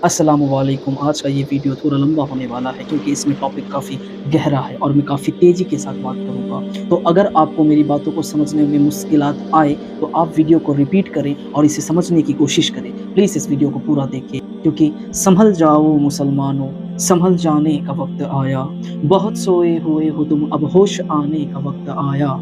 अस्सलाम वालेकुम। आज का ये वीडियो थोड़ा लंबा होने वाला है क्योंकि इसमें टॉपिक काफ़ी गहरा है और मैं काफ़ी तेज़ी के साथ बात करूँगा। तो अगर आपको मेरी बातों को समझने में मुश्किलात आए तो आप वीडियो को रिपीट करें और इसे समझने की कोशिश करें। प्लीज़ इस वीडियो को पूरा देखें क्योंकि संभल जाओ मुसलमानों, संभल जाने का वक्त आया। बहुत सोए हुए हो तुम, अब होश आने का वक्त आया।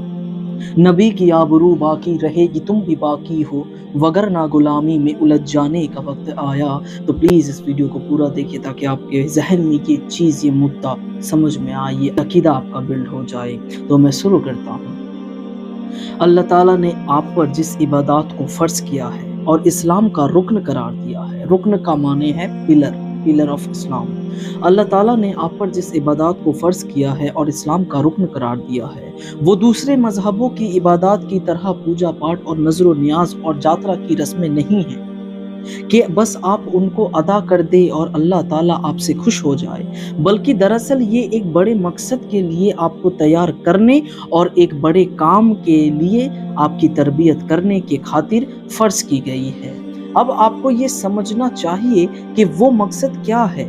नबी की आबरू बाकी रहेगी, तुम भी बाकी हो, वगरना गुलामी में उलझ जाने का वक्त आया। तो प्लीज़ इस वीडियो को पूरा देखिए ताकि आपके जहन में ये चीज़, ये मुद्दा समझ में आए, ये अकीदा आपका बिल्ड हो जाए। तो मैं शुरू करता हूँ। अल्लाह ताला ने आप पर जिस इबादत को फ़र्ज किया है और इस्लाम का रुकन करार दिया है, रुकन का माने है पिलर, पिलर ऑफ इस्लाम। अल्लाह ताला ने आप पर जिस इबादत को फ़र्ज किया है और इस्लाम का रुकन करार दिया है, वो दूसरे मजहबों की इबादत की तरह पूजा पाठ और नजर न्याज और जातरा की रस्में नहीं हैं कि बस आप उनको अदा कर दे और अल्लाह ताला आपसे खुश हो जाए, बल्कि दरअसल ये एक बड़े मकसद के लिए आपको तैयार करने और एक बड़े काम के लिए आपकी तरबियत करने के खातिर फ़र्ज की गई है। अब आपको ये समझना चाहिए कि वो मकसद क्या है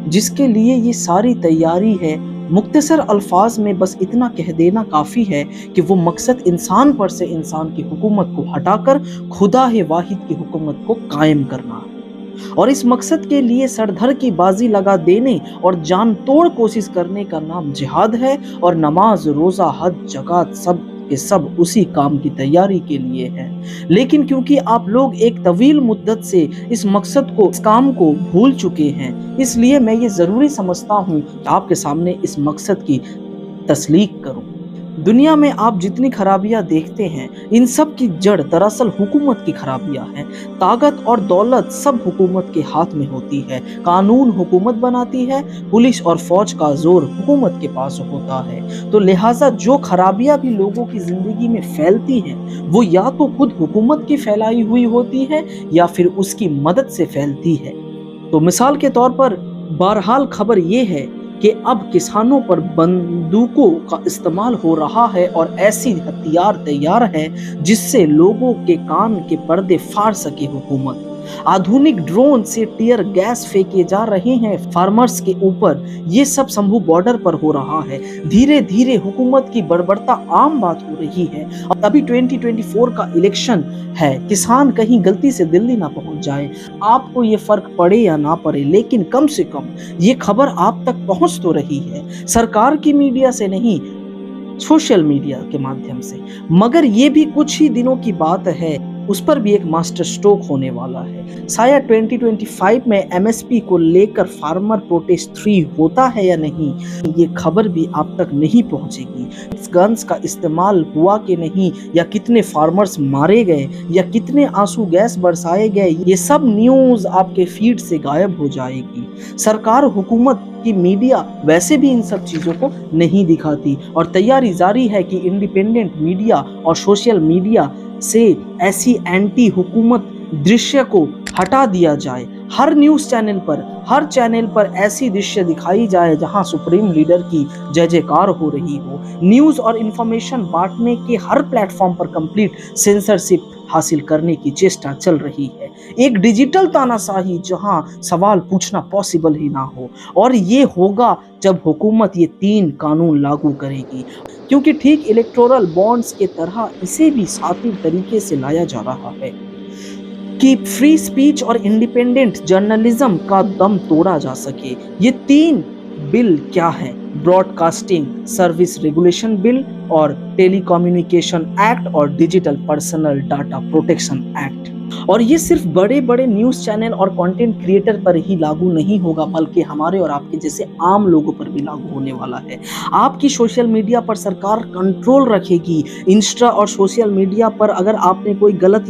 जिसके लिए ये सारी तैयारी है। मुख्तसर अल्फाज में बस इतना कह देना काफ़ी है कि वो मकसद इंसान पर से इंसान की हुकूमत को हटाकर खुदा है वाहिद की हुकूमत को कायम करना है। और इस मकसद के लिए सरधर की बाजी लगा देने और जान तोड़ कोशिश करने का नाम जिहाद है। और नमाज, रोज़ा, हज, ज़कात सब के सब उसी काम की तैयारी के लिए है। लेकिन क्योंकि आप लोग एक तवील मुद्दत से इस मकसद को, इस काम को भूल चुके हैं, इसलिए मैं ये ज़रूरी समझता हूँ कि आपके सामने इस मकसद की तस्लीक करूँ। दुनिया में आप जितनी खराबियां देखते हैं, इन सब की जड़ दरअसल हुकूमत की खराबियां हैं। ताकत और दौलत सब हुकूमत के हाथ में होती है। कानून हुकूमत बनाती है, पुलिस और फौज का जोर हुकूमत के पास होता है। तो लिहाजा जो खराबियां भी लोगों की जिंदगी में फैलती हैं, वो या तो खुद हुकूमत की फैलाई हुई होती है या फिर उसकी मदद से फैलती है। तो मिसाल के तौर पर बहरहाल खबर ये है कि अब किसानों पर बंदूकों का इस्तेमाल हो रहा है और ऐसी हथियार तैयार है जिससे लोगों के कान के पर्दे फाड़ सके हुकूमत। आधुनिक ड्रोन से टियर गैस फेंके जा रहे हैं फार्मर्स के ऊपर। ये सब शंभू बॉर्डर पर हो रहा है। धीरे धीरे हुकूमत की बर्बरता आम बात हो रही है। और अभी 2024 का इलेक्शन है, किसान कहीं गलती से दिल्ली ना पहुंच जाए। आपको ये फर्क पड़े या ना पड़े, लेकिन कम से कम ये खबर आप तक पहुंच तो रही है, सरकार की मीडिया से नहीं, सोशल मीडिया के माध्यम से। मगर ये भी कुछ ही दिनों की बात है, उस पर भी एक मास्टर स्ट्रोक होने वाला है। शायद 2025 में एमएसपी को लेकर फार्मर प्रोटेस्ट 3 होता है या नहीं, ये खबर भी आप तक नहीं पहुंचेगी। इस गन्स का इस्तेमाल हुआ कि नहीं, या कितने फार्मर्स मारे गए, या कितने आंसू गैस बरसाए गए, ये सब न्यूज आपके फीड से गायब हो जाएगी। सरकार, हुकूमत की मीडिया वैसे भी इन सब चीजों को नहीं दिखाती और तैयारी जारी है कि इंडिपेंडेंट मीडिया और सोशल मीडिया से ऐसी एंटी हुकूमत दृश्य को हटा दिया जाए। हर न्यूज़ चैनल पर, हर चैनल पर ऐसी दृश्य दिखाई जाए जहां सुप्रीम लीडर की जय जयकार हो रही हो। न्यूज़ और इंफॉर्मेशन बांटने के हर प्लेटफॉर्म पर कंप्लीट सेंसरशिप हासिल करने की चेष्टा चल रही है। एक डिजिटल तानाशाही जहां सवाल पूछना पॉसिबल ही ना हो। और ये होगा जब हुकूमत ये 3 कानून लागू करेगी, क्योंकि ठीक इलेक्टोरल बॉन्ड्स के तरह इसे भी साथी तरीके से लाया जा रहा है कि फ्री स्पीच और इंडिपेंडेंट जर्नलिज्म का दम तोड़ा जा सके। ये 3 बिल क्या है? ब्रॉडकास्टिंग सर्विस रेगुलेशन बिल और टेलीकम्युनिकेशन एक्ट और digital personal data protection act. और ये सिर्फ बड़े बड़े न्यूज़ चैनल और कंटेंट क्रिएटर पर ही लागू नहीं होगा, बल्कि हमारे और आपके जैसे आम लोगों पर भी लागू होने वाला है। आपकी सोशल मीडिया पर सरकार कंट्रोल रखेगी। इंस्टा और सोशल मीडिया पर अगर आपने कोई गलत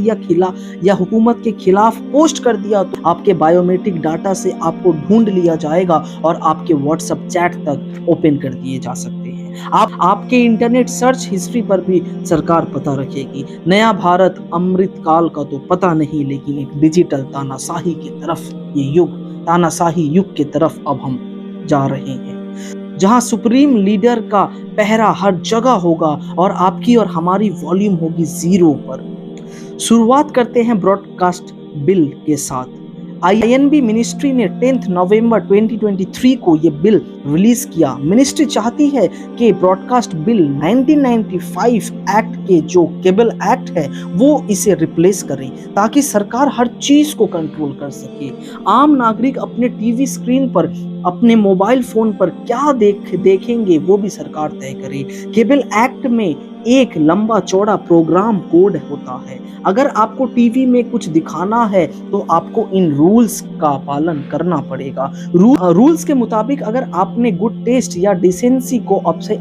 या हुकूमत के खिलाफ पोस्ट कर दिया तो आपके बायोमेट्रिक डाटा से आपको ढूंढ लिया जाएगा और आपके व्हाट्सएप चैट तक ओपन कर दिए जा सकते हैं। आपके इंटरनेट सर्च हिस्ट्री पर भी सरकार पता रखेगी। नया भारत अमृत काल का तो पता नहीं, लेकिन एक डिजिटल तानाशाही की तरफ, ये युग तानाशाही युग की तरफ अब हम जा रहे हैं, जहां सुप्रीम लीडर का पहरा हर जगह होगा और आपकी और हमारी वॉल्यूम होगी 0 पर। शुरुआत करते हैं ब्रॉडकास्ट बिल के साथ। आईएनबी मिनिस्ट्री ने 10 नवंबर 2023 को ये बिल रिलीज किया। मिनिस्ट्री चाहती है कि ब्रॉडकास्ट बिल 1995 एक्ट के जो केबल एक्ट है वो इसे रिप्लेस करे, ताकि सरकार हर चीज को कंट्रोल कर सके। आम नागरिक अपने टीवी स्क्रीन पर, अपने मोबाइल फोन पर क्या देखेंगे वो भी सरकार तय करे। केबल एक्ट में एक लंबा चौड़ा प्रोग्राम कोड होता है। अगर आपको टीवी में कुछ दिखाना है तो आपको इन रूल्स का पालन करना पड़ेगा। रूल्स के मुताबिक अगर आपने गुड टेस्ट या डिसेंसी को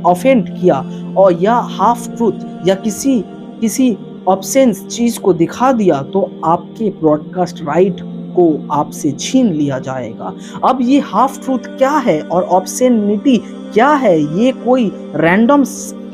ऑफेंड किया और या हाफ ट्रूथ या किसी ऑब्सेंस चीज को दिखा दिया तो आपके ब्रॉडकास्ट राइट को आपसे छीन लिया जाएगा। अब ये हाफ ट्रूथ क्या है और ऑब्सेनिटी क्या है, ये कोई रैंडम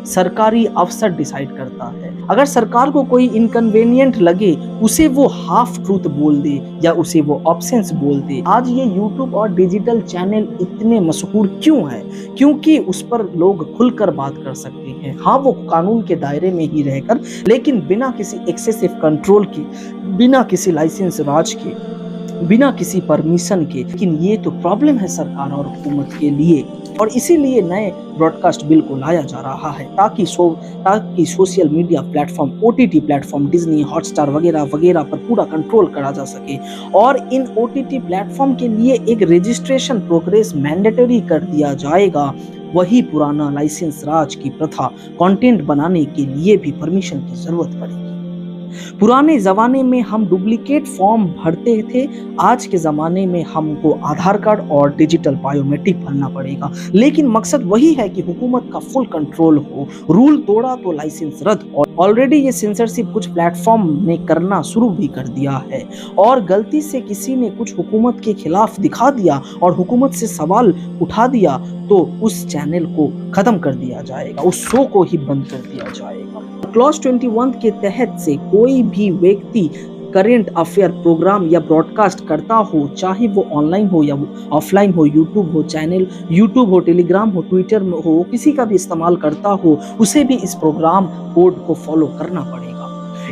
सरकारी अफसर डिसाइड करता है। अगर सरकार को कोई इनकन्वीनियंट लगे, उसे वो हाफ ट्रूथ बोल दे या उसे वो ऑब्सेंस बोल दे। आज ये यूट्यूब और डिजिटल चैनल इतने मशहूर क्यों है? क्योंकि उस पर लोग खुलकर बात कर सकते हैं। हाँ, वो कानून के दायरे में ही रहकर, लेकिन बिना किसी एक्सेसिव कंट्रोल के, बिना किसी लाइसेंस राज के, बिना किसी परमिशन के। लेकिन ये तो प्रॉब्लम है सरकार और हुकूमत के लिए, और इसीलिए नए ब्रॉडकास्ट बिल को लाया जा रहा है ताकि social media platform, OTT platform, Disney, Hotstar वगैरह वगैरह पर पूरा कंट्रोल करा जा सके। और इन ओटीटी प्लेटफॉर्म के लिए एक रजिस्ट्रेशन प्रोग्रेस मैंडेटरी कर दिया जाएगा। वही पुराना लाइसेंस राज की प्रथा, कंटेंट बनाने के लिए भी परमिशन की जरूरत पड़ेगी। पुराने जमाने में हम डुप्लीकेट फॉर्म भरते थे, आज के जमाने में हमको आधार कार्ड और डिजिटल बायोमेट्रिक भरना पड़ेगा। लेकिन मकसद वही है कि हुकूमत का फुल कंट्रोल हो। रूल तोड़ा तो लाइसेंस रद्द। और ऑलरेडी ये सेंसरशिप कुछ प्लेटफॉर्म ने करना शुरू भी कर दिया है। और गलती से किसी ने कुछ हुकूमत के खिलाफ दिखा दिया और हुकूमत से सवाल उठा दिया तो उस चैनल को खत्म कर दिया जाएगा, उस शो को ही बंद कर दिया जाएगा। क्लॉज 21 के तहत से कोई भी व्यक्ति करेंट अफेयर प्रोग्राम या ब्रॉडकास्ट करता हो, चाहे वो ऑनलाइन हो या वो ऑफलाइन हो, यूट्यूब हो चैनल, यूट्यूब हो, टेलीग्राम हो, ट्विटर हो, किसी का भी इस्तेमाल करता हो, उसे भी इस प्रोग्राम कोड को फॉलो करना पड़ेगा।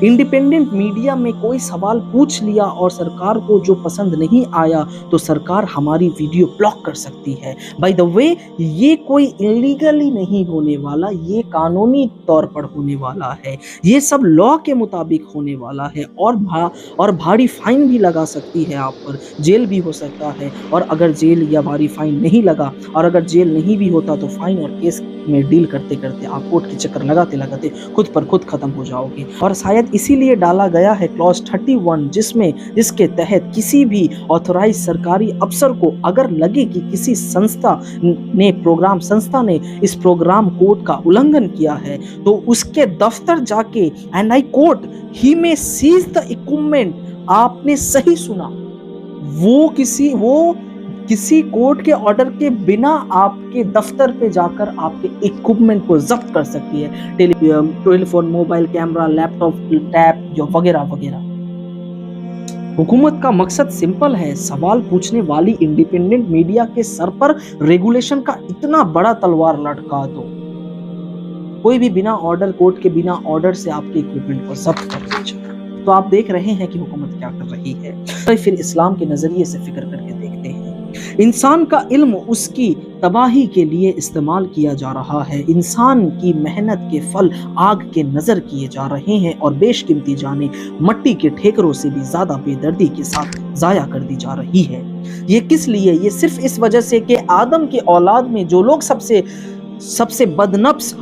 इंडिपेंडेंट मीडिया में कोई सवाल पूछ लिया और सरकार को जो पसंद नहीं आया तो सरकार हमारी वीडियो ब्लॉक कर सकती है। बाय द वे, ये कोई इलीगली नहीं होने वाला, ये कानूनी तौर पर होने वाला है। ये सब लॉ के मुताबिक होने वाला है और भारी फाइन भी लगा सकती है आप पर, जेल भी हो सकता है। और अगर जेल या भारी फाइन नहीं लगा और अगर जेल नहीं भी होता तो फाइन और केस में डील करते करते आप कोर्ट के चक्कर लगाते लगाते खुद पर खुद खत्म हो जाओगे। और शायद इसीलिए डाला गया है क्लॉज 31, जिसके तहत किसी भी ऑथोराइज सरकारी अफसर को अगर लगे कि किसी संस्था ने इस प्रोग्राम कोड का उल्लंघन किया है तो उसके दफ्तर जाके, and I quote, he may seize the equipment. आपने सही सुना, वो किसी कोर्ट के ऑर्डर के बिना आपके दफ्तर पे जाकर आपके इक्विपमेंट को जब्त कर सकती है। Telephone, mobile, camera, laptop, tab जो वगैरह वगैरह। हुकूमत का मकसद सिंपल है, सवाल पूछने वाली इंडिपेंडेंट मीडिया के सर पर रेगुलेशन का इतना बड़ा तलवार लटका दो, कोई भी बिना ऑर्डर, कोर्ट के बिना ऑर्डर से आपके इक्विपमेंट को जब्त कर दीजिए। तो आप देख रहे हैं कि हुकूमत क्या कर रही है। तो फिर इस्लाम के नजरिए से फिक्र करके देखते हैं। इंसान का इल्म उसकी तबाही के लिए इस्तेमाल किया जा रहा है। इंसान की मेहनत के फल आग के नजर किए जा रहे हैं और बेशकीमती जाने मट्टी के ठेकरों से भी ज्यादा बेदर्दी के साथ जाया कर दी जा रही है। ये किस लिए? ये सिर्फ इस वजह से कि आदम के औलाद में जो लोग सबसे बदनफ्स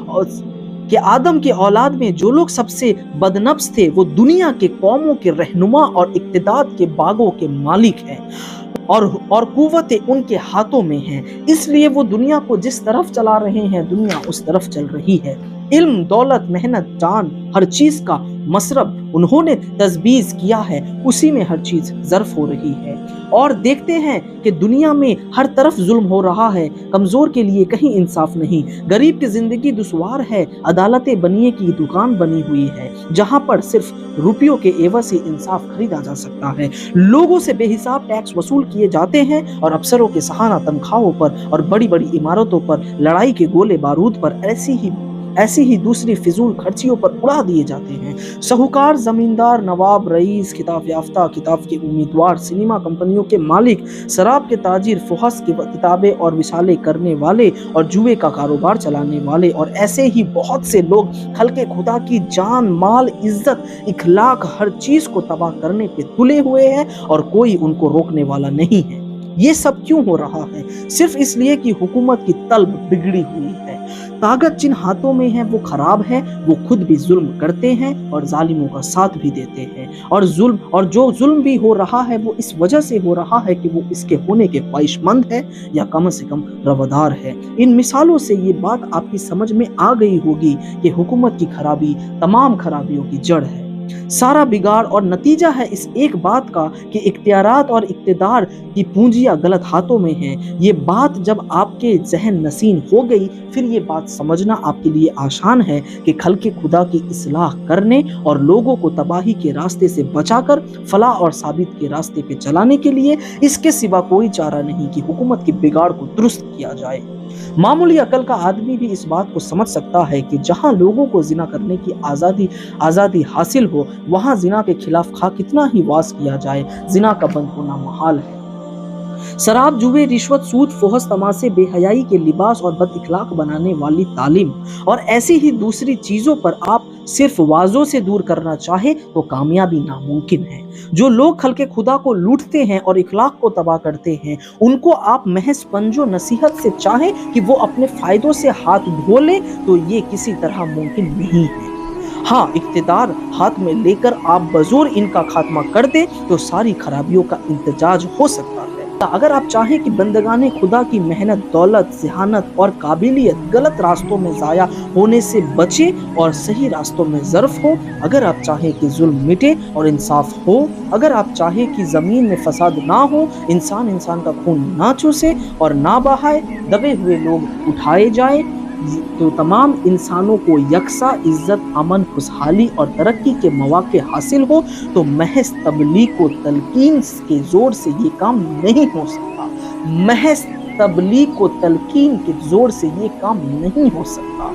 कि आदम के औलाद में जो लोग सबसे बदनफ्स थे वो दुनिया के कौमों के रहनुमा और इक्तिदार के बागों के मालिक हैं और कुव्वतें उनके हाथों में हैं। इसलिए वो दुनिया को जिस तरफ चला रहे हैं दुनिया उस तरफ चल रही है। इल्म, दौलत, मेहनत, जान, हर चीज का मसरब उन्होंने तजबीज किया है, उसी में हर चीज ज़र्फ हो रही है। और देखते हैं कि दुनिया में हर तरफ जुल्म हो रहा है, कमजोर के लिए कहीं इंसाफ नहीं, गरीब की जिंदगी दुश्वार है, अदालतें बनिए की दुकान बनी हुई है जहां पर सिर्फ रुपयों के एवज से इंसाफ खरीदा जा सकता है। लोगों से बेहिसाब टैक्स वसूल किए जाते हैं और अफसरों के सहाना तनख्वाहों पर और बड़ी बड़ी इमारतों पर, लड़ाई के गोले बारूद पर, ऐसी ही दूसरी फिजूल खर्चियों पर उड़ा दिए जाते हैं। साहूकार, जमींदार, नवाब, रईस, किताब याफ्ता, किताब के उम्मीदवार, सिनेमा कंपनियों के मालिक, शराब के ताजिर, फुहश की किताबें और विशाले करने वाले और जुए का कारोबार चलाने वाले और ऐसे ही बहुत से लोग खल्के खुदा की जान, माल, इज्जत, इखलाक, हर चीज को तबाह करने पे तुले हुए हैं और कोई उनको रोकने वाला नहीं है। ये सब क्यों हो रहा है? सिर्फ इसलिए कि हुकूमत की तलब बिगड़ी हुई है। ताकत जिन हाथों में है वो खराब है, वो खुद भी जुल्म करते हैं और जालिमों का साथ भी देते हैं। और जो जुल्म भी हो रहा है वो इस वजह से हो रहा है कि वो इसके होने के ख्वाहिशमंद है या कम से कम रवादार है। इन मिसालों से ये बात आपकी समझ में आ गई होगी कि हुकूमत की खराबी तमाम खराबियों की जड़ है। सारा बिगाड़ और नतीजा है इस एक बात का कि इख्तियारात और इक्तिदार की पूंजियां गलत हाथों में हैं। ये बात जब आपके जहन नसीन हो गई, फिर ये बात समझना आपके लिए आसान है कि खल्के खुदा की इस्लाह करने और लोगों को तबाही के रास्ते से बचाकर फलाह और साबित के रास्ते पे चलाने के लिए इसके सिवा कोई चारा नहीं कि हुकूमत के बिगाड़ को दुरुस्त किया जाए। मामूली अकल का आदमी भी इस बात को समझ सकता है कि जहां लोगों को जिना करने की आजादी हासिल हो, वहां जिना के खिलाफ खा कितना ही वास किया जाए, जिना का बंद होना मुहाल है। शराब, जुए, रिश्वत, सूद, फोहस, तमाशे, बेहयाई के लिबास और बद इखलाक बनाने वाली तालीम और ऐसी ही दूसरी चीजों पर आप सिर्फ वाजों से दूर करना चाहे तो कामयाबी नामुमकिन है। जो लोग खल्के खुदा को लूटते हैं और इखलाक को तबाह करते हैं, उनको आप महज पंजो नसीहत से चाहें कि वो अपने फायदों से हाथ धो ले तो ये किसी तरह मुमकिन नहीं है। हाँ, इख्तिदार हाथ में लेकर आप बजोर इनका खात्मा कर दे तो सारी खराबियों का इंतजाज हो सकता है। अगर आप चाहें कि बंदगाने खुदा की मेहनत, दौलत, ज़हानत और काबिलियत गलत रास्तों में ज़ाया होने से बचे और सही रास्तों में ज़र्फ हो, अगर आप चाहें कि जुल्म मिटे और इंसाफ हो, अगर आप चाहें कि ज़मीन में फसाद ना हो, इंसान का खून ना चूसे और ना बहाए, दबे हुए लोग उठाए जाए, तो तमाम इंसानों को यकसा इज्जत, अमन, खुशहाली और तरक्की के मौके हासिल हो, तो महज तबलीग व तलकीन के जोर से ये काम नहीं हो सकता। महज तबलीग व तलकीन के जोर से ये काम नहीं हो सकता।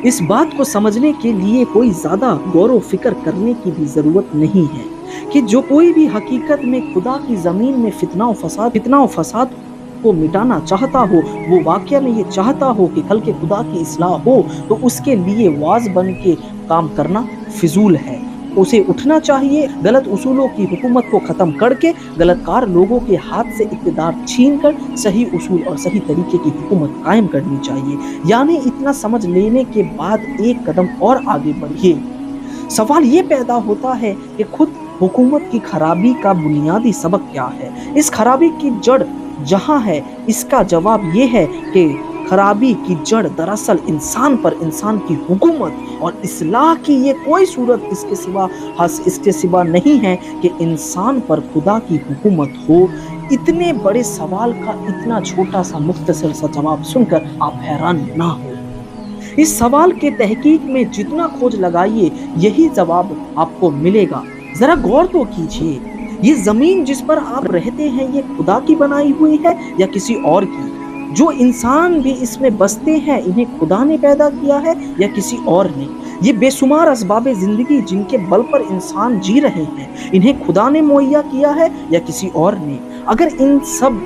इस बात को समझने के लिए कोई ज्यादा गौर व फिक्र करने की भी जरूरत नहीं है कि जो कोई भी हकीकत में खुदा की जमीन में फितना व फसाद को मिटाना चाहता हो, वो वाकया में ये चाहता हो कि खल्के खुदा की इस्लाह हो, तो उसके लिए वाज बन के काम करना फिजूल है। उसे उठना चाहिए, गलत उसूलों की हुकूमत को ख़त्म करके गलतकार लोगों के हाथ से इक़्तिदार छीन कर सही उसूल और सही तरीके की हुकूमत कायम करनी चाहिए। यानी इतना समझ लेने के बाद एक कदम और आगे बढ़िए। सवाल ये पैदा होता है कि खुद हुकूमत की खराबी का बुनियादी सबक क्या है? इस खराबी की जड़ जहां है, इसका जवाब ये है कि खराबी की जड़ दरअसल इंसान की हुकूमत और इस्लाह की ये कोई सूरत इसके सिवा नहीं है कि इंसान पर खुदा की हुकूमत हो। इतने बड़े सवाल का इतना छोटा सा मुख्तसर सा जवाब सुनकर आप हैरान ना हो। इस सवाल के तहकीक में जितना खोज लगाइए, यही जवाब आपको मिलेगा। जरा गौर तो कीजिए, ये जमीन जिस पर आप रहते हैं ये खुदा की बनाई हुई है या किसी और की? जो इंसान भी इसमें बसते हैं, इन्हें खुदा ने पैदा किया है या किसी और ने? ये बेशुमार असबाब जिंदगी जिनके बल पर इंसान जी रहे हैं, इन्हें खुदा ने मुहैया किया है या किसी और ने? अगर इन सब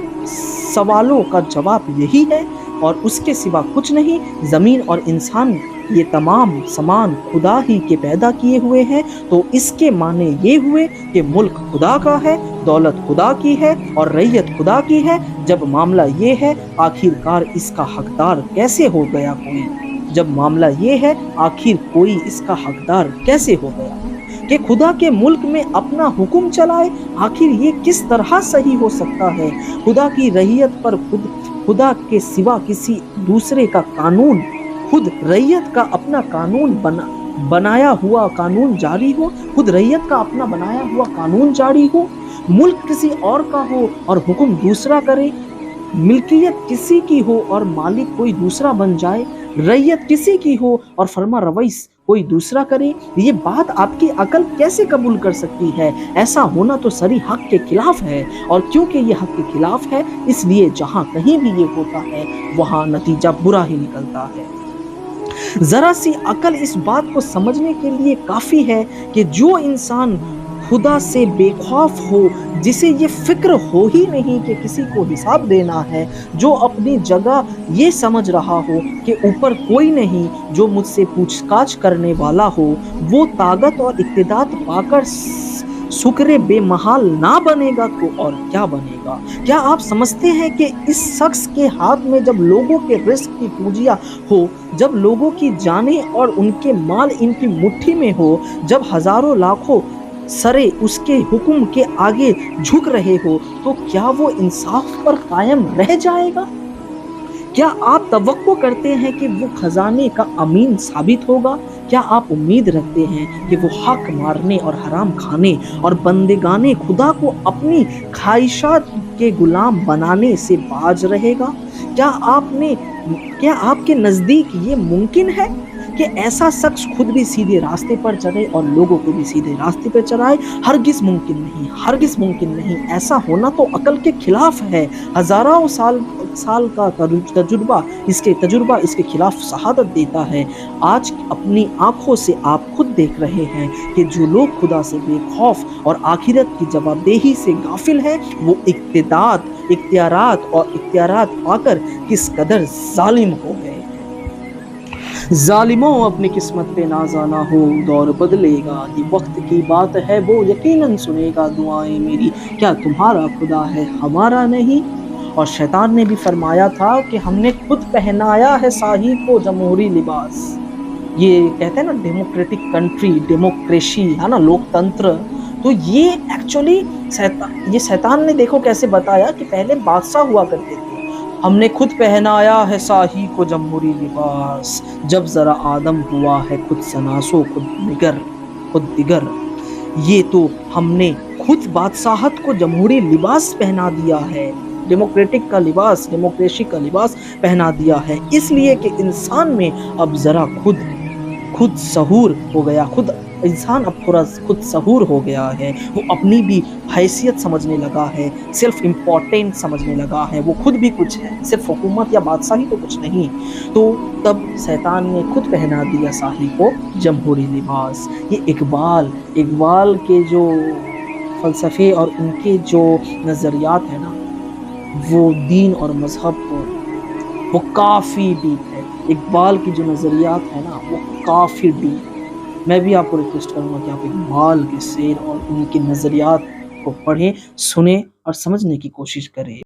सवालों का जवाब यही है और उसके सिवा कुछ नहीं, जमीन और इंसान ये तमाम समान खुदा ही के पैदा किए हुए हैं, तो इसके माने ये हुए कि मुल्क खुदा का है, दौलत खुदा की है और रैयत खुदा की है। जब मामला ये है, आखिरकार इसका हकदार कैसे हो गया कोई? जब मामला ये है, आखिर कोई इसका हकदार कैसे हो गया कि खुदा के मुल्क में अपना हुक्म चलाए? आखिर ये किस तरह सही हो सकता है? खुदा की रैयत पर खुदा के सिवा किसी दूसरे का कानून, खुद रैयत का अपना कानून बनाया हुआ कानून जारी हो, खुद रैयत का अपना बनाया हुआ कानून जारी हो, मुल्क किसी और का हो और हुक्म दूसरा करे, मिल्कियत किसी की हो और मालिक कोई दूसरा बन जाए, रैयत किसी की हो और फर्मा रवैस कोई दूसरा करे। ये बात आपकी अकल कैसे कबूल कर सकती है? ऐसा होना तो सरी हक के खिलाफ है, और क्योंकि ये हक के खिलाफ है, इसलिए जहां कहीं भी ये होता है वहां नतीजा बुरा ही निकलता है। ذرا سی عقل اس بات کو سمجھنے کے لیے کافی ہے کہ جو انسان خدا سے بے خوف ہو، جسے یہ فکر ہو ہی نہیں کہ کسی کو حساب دینا ہے، جو اپنی جگہ یہ سمجھ رہا ہو کہ اوپر کوئی نہیں جو مجھ سے پوچھ گچھ کرنے والا ہو، وہ طاقت اور اقتدار پا کر شکر بے محال نہ بنے گا تو اور کیا بنے گا؟ کیا آپ سمجھتے ہیں کہ اس شخص کے ہاتھ میں جب لوگوں کے رزق کی پونجیاں ہو، جب لوگوں کی جانیں اور ان کے مال ان کی مٹھی میں ہو، جب ہزاروں لاکھوں سرے اس کے حکم کے آگے جھک رہے ہو، تو کیا وہ انصاف پر قائم رہ جائے گا؟ کیا آپ توقع کرتے ہیں کہ وہ خزانے کا امین ثابت ہوگا؟ کیا آپ امید رکھتے ہیں کہ وہ حق مارنے اور حرام کھانے اور بندگان خدا کو اپنی خواہشات کے غلام بنانے سے باز رہے گا؟ کیا آپ کے نزدیک یہ ممکن ہے کہ ایسا شخص خود بھی سیدھے راستے پر چلے اور لوگوں کو بھی سیدھے راستے پر چلائے؟ ہرگز ممکن نہیں، ہرگز ممکن نہیں۔ ایسا ہونا تو عقل کے خلاف ہے۔ ہزاروں سال کا تجربہ اس کے خلاف شہادت دیتا ہے۔ آج اپنی آنکھوں سے آپ خود دیکھ رہے ہیں کہ جو لوگ خدا سے بے خوف اور آخرت کی جواب دہی سے غافل ہیں، وہ اختیارات پا کر کس قدر ظالم ہو گئے۔ ظالموں اپنی قسمت پہ نازانہ ہو، دور بدلے گا، یہ وقت کی بات ہے، وہ یقیناً سنے گا دعائیں میری۔ کیا تمہارا خدا ہے ہمارا نہیں؟ اور شیطان نے بھی فرمایا تھا کہ ہم نے خود پہنایا ہے ساہی کو جمہوری لباس۔ یہ کہتے ہیں نا ڈیموکریٹک کنٹری، ڈیموکریسی ہے نا، لوک تنتر، تو یہ ایکچولی یہ شیطان نے دیکھو کیسے بتایا کہ پہلے بادشاہ ہوا کرتے تھے، ہم نے خود پہنایا ہے ساہی کو جمہوری لباس، جب ذرا آدم ہوا ہے خود شناسو خود دیگر، یہ تو ہم نے خود بادشاہت کو جمہوری لباس پہنا دیا ہے، ڈیموکریٹک کا لباس، ڈیموکریسی کا لباس پہنا دیا ہے، اس لیے کہ انسان میں اب ذرا خود سہور ہو گیا، انسان اب تھوڑا خود سہور ہو گیا ہے، وہ اپنی بھی حیثیت سمجھنے لگا ہے، صرف امپورٹنٹ سمجھنے لگا ہے، وہ خود بھی کچھ ہے، صرف حکومت یا بادشاہی تو کچھ نہیں۔ تو تب شیطان نے خود پہنا دیا ساہی کو جمہوری لباس۔ یہ اقبال کے جو فلسفے اور ان کے جو نظریات ہیں نا، وہ دین اور مذہب کو وہ کافی ڈیپ ہے۔ اقبال کی جو نظریات ہیں نا وہ کافی ڈیپ ہے۔ میں بھی آپ کو ریکویسٹ کروں گا کہ آپ اقبال کے شعر اور ان کے نظریات کو پڑھیں، سنیں اور سمجھنے کی کوشش کریں۔